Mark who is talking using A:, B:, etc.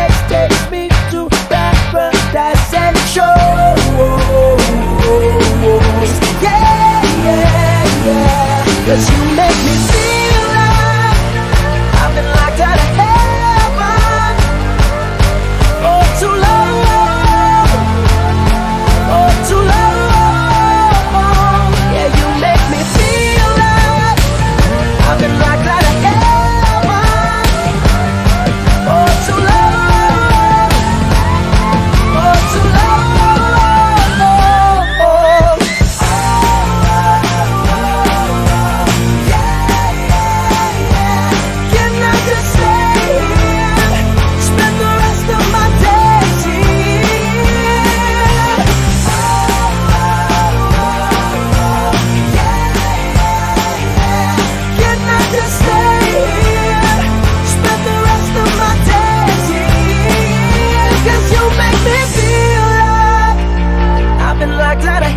A: always takes me to paradise and shows. Yeah, yeah, yeah. 'Cause you make me feel like I've been locked out of heaven. Oh, too long. Oh, too long. Yeah, you make me feel like I've been locked out of heaven. Oh, too long. Oh, too long. Can I just stay here? Spend the rest of my days here. Can I just stay here? Spend the rest of my days here. 'Cause you make me feel like I've been locked out of